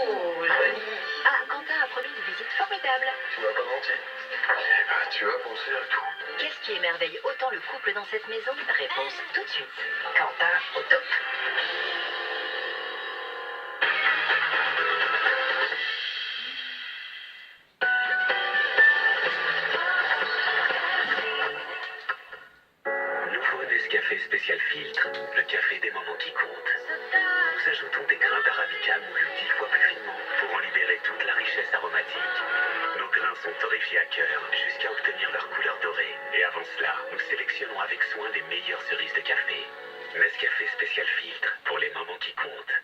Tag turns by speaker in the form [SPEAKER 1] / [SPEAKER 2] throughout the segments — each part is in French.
[SPEAKER 1] Oh, joli.
[SPEAKER 2] Ah, Quentin a promis une visite formidable.
[SPEAKER 3] Tu m'as pas menti. Eh ben, tu as pensé à tout.
[SPEAKER 2] Qu'est-ce qui émerveille autant le couple dans cette maison? Réponse tout de suite. Quentin au top.
[SPEAKER 4] Nouveau Nescafé spécial filtre, le café des moments qui comptent. Nous ajoutons des grains d'arabica moulus 10 fois plus finement pour en libérer toute la richesse aromatique. Nos grains sont torréfiés à cœur jusqu'à obtenir leur couleur dorée. Et avant cela, nous sélectionnons avec soin les meilleures cerises de café. Nescafé spécial filtre pour les moments qui comptent.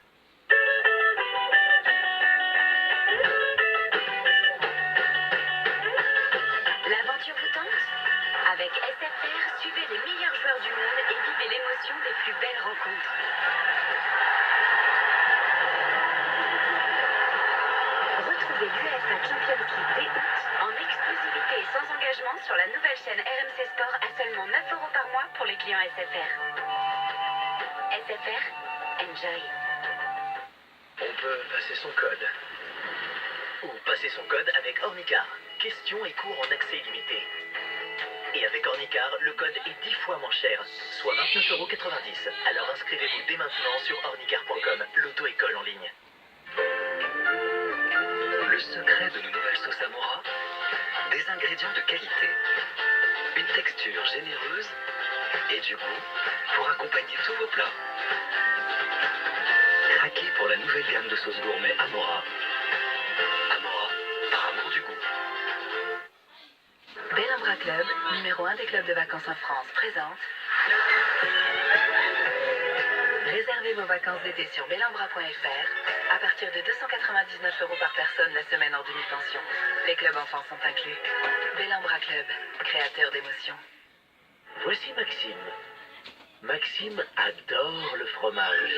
[SPEAKER 2] L'aventure vous tente? Avec SFR, suivez les meilleurs joueurs du monde et vivez l'émotion des plus belles rencontres. Retrouvez l'UEFA Champions League dès août en exclusivité et sans engagement sur la nouvelle chaîne RMC Sport à seulement 9 € par mois pour les clients SFR. SFR, enjoy.
[SPEAKER 1] On peut passer son code. Ou passer son code avec Ornicar. Questions et cours en accès illimité. Et avec Ornicar, le code est 10 fois moins cher, soit 29,90 €. Alors inscrivez-vous dès maintenant sur ornicar.com, l'auto-école en ligne.
[SPEAKER 4] Le secret de nos nouvelles sauces Amora? Des ingrédients de qualité, une texture généreuse et du goût pour accompagner tous vos plats. Craquez pour la nouvelle gamme de sauces gourmet Amora. Amora, par amour du goût.
[SPEAKER 2] Bellumbra Club, numéro 1 des clubs de vacances en France, présente. Réservez vos vacances d'été sur bellumbra.fr à partir de 299 € par personne la semaine en demi-pension. Les clubs enfants sont inclus. Bellumbra Club, créateur d'émotions.
[SPEAKER 1] Voici Maxime. Maxime adore le fromage.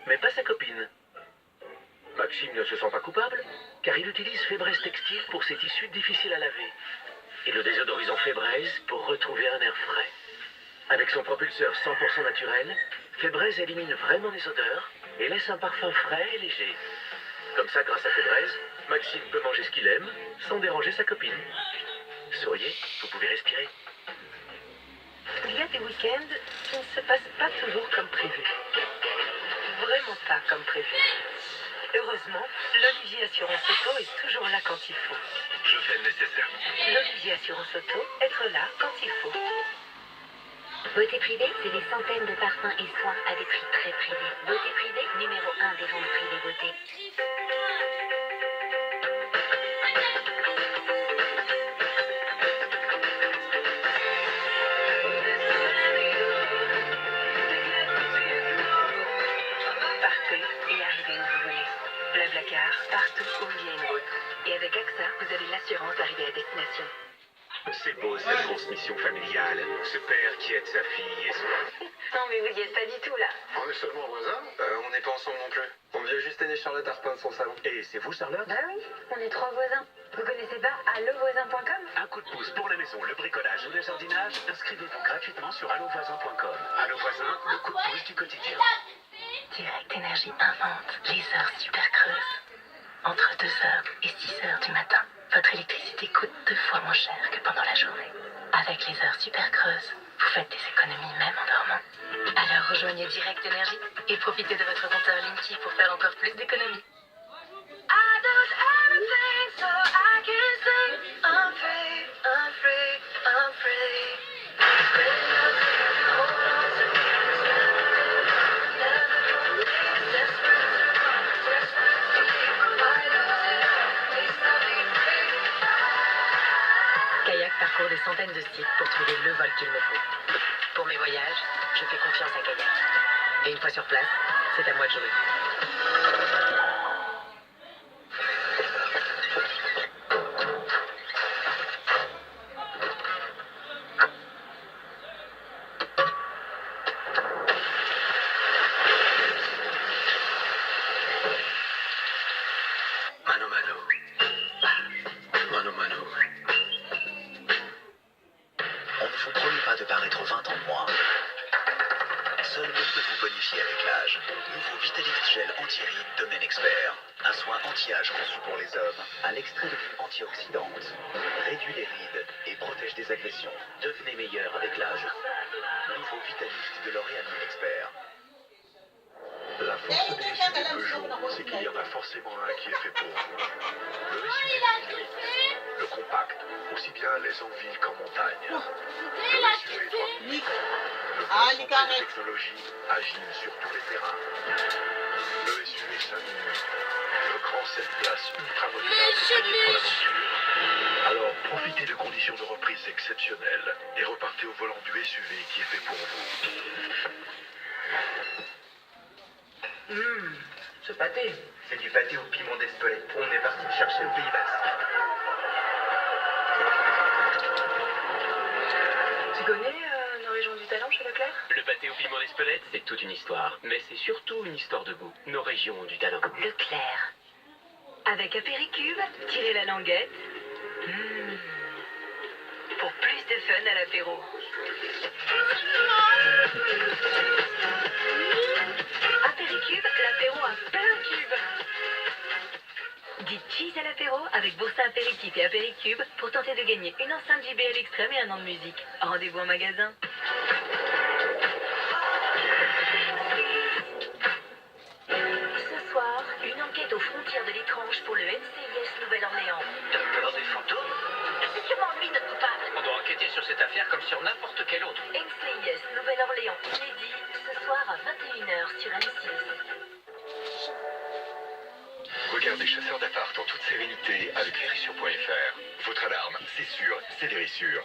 [SPEAKER 1] Mais pas sa copine. Maxime ne se sent pas coupable, car il utilise Fébraise Textile pour ses tissus difficiles à laver. Et le désodorisant Fébraise pour retrouver un air frais. Avec son propulseur 100% naturel, Fébraise élimine vraiment les odeurs et laisse un parfum frais et léger. Comme ça, grâce à Fébraise, Maxime peut manger ce qu'il aime sans déranger sa copine. Souriez, vous pouvez respirer.
[SPEAKER 2] Il y a des week-ends qui ne se passent pas toujours comme prévu. Vraiment pas comme prévu. Heureusement, l'Olivier Assurance Auto est toujours là quand il faut.
[SPEAKER 4] Je fais le nécessaire.
[SPEAKER 2] L'Olivier Assurance Auto, être là quand il faut. Beauté privée, c'est des centaines de parfums et soins à des prix très privés. Beauté privée, numéro 1 des ventes privées beauté. Partez et arrivez où vous voulez. Blablacar, partout où il y a une route. Et avec AXA, vous avez l'assurance d'arriver à destination.
[SPEAKER 4] C'est beau cette transmission familiale. Ce père qui aide sa fille et son...
[SPEAKER 2] Non mais vous y êtes pas du tout là.
[SPEAKER 3] On est seulement voisins. On n'est pas ensemble non plus. On vient juste aider Charlotte à repeindre son salon.
[SPEAKER 4] Et c'est vous, Charlotte?
[SPEAKER 2] Bah oui, on est 3 voisins. Vous connaissez pas allovoisin.com?
[SPEAKER 4] Un coup de pouce pour la maison, le bricolage ou le jardinage, inscrivez-vous gratuitement sur allovoisin.com. Allo Voisin, le coup de pouce du quotidien.
[SPEAKER 2] Direct Énergie invente les heures super creuses. Entre 2h et 6h du matin, votre électricité coûte 2 fois moins cher que pendant la journée. Avec les heures super creuses, vous faites des économies même en dormant. Alors rejoignez Direct Énergie et profitez de votre compteur Linky pour faire encore plus d'économies. I do everything so I can sing. I'm free, I'm free, I'm free. Kayak parcourt des centaines de sites pour trouver le vol qu'il me faut. Pour mes voyages, je fais confiance à Kayak. Et une fois sur place, c'est à moi de jouer.
[SPEAKER 4] Mano Mano. Mano Mano. On ne vous promet pas de paraître 20 ans de moins.
[SPEAKER 5] envie de vous bonifier avec l'âge. Nouveau Vitalift Gel anti-rides de Men Expert. Un soin anti-âge conçu pour les hommes, à l'extrait de l'huile antioxydante. Réduit les rides et protège des agressions. Devenez meilleur avec l'âge. Nouveau Vitalift de L'Oréal Men Expert.
[SPEAKER 6] La force des SUV Peugeot, c'est qu'il y en a forcément un qui est fait pour vous. Le SUV Philips, le compact, aussi bien à l'aise en ville qu'en montagne. Le SUV 30 litres, le concentré de technologie, agile sur tous les terrains. Le SUV 5 minutes, le grand 7 places ultra modulable fait pour l'aventure. Alors profitez de conditions de reprise exceptionnelles et repartez au volant du SUV qui est fait pour vous.
[SPEAKER 7] Ce pâté, c'est du pâté au piment d'Espelette. On est parti le chercher au Pays Basque. Tu connais nos régions du talent chez Leclerc?
[SPEAKER 1] Le pâté au piment d'Espelette, c'est toute une histoire. Mais c'est surtout une histoire de goût. Nos régions ont du talent.
[SPEAKER 2] Leclerc. Avec Apéricube, tirez la languette. Pour plus de fun à l'apéro. Apéricube, l'apéro à plein cube. Dites cheese à l'apéro avec Boursin Apéritif et Apéricube pour tenter de gagner une enceinte JBL Extrême et un an de musique. Rendez-vous en magasin. Ce soir, une enquête aux frontières de l'étrange pour le NCIS Nouvelle-Orléans.
[SPEAKER 7] T'as peur des fantômes?
[SPEAKER 2] C'est sûrement lui notre coupable.
[SPEAKER 7] On doit enquêter sur cette affaire comme sur n'importe quelle autre.
[SPEAKER 2] NCIS Nouvelle-Orléans inédit ce soir à 21h sur M6.
[SPEAKER 6] Regardez Chasseurs d'appart en toute sérénité avec Vérissure.fr. Votre alarme, c'est sûr, c'est Vérissure.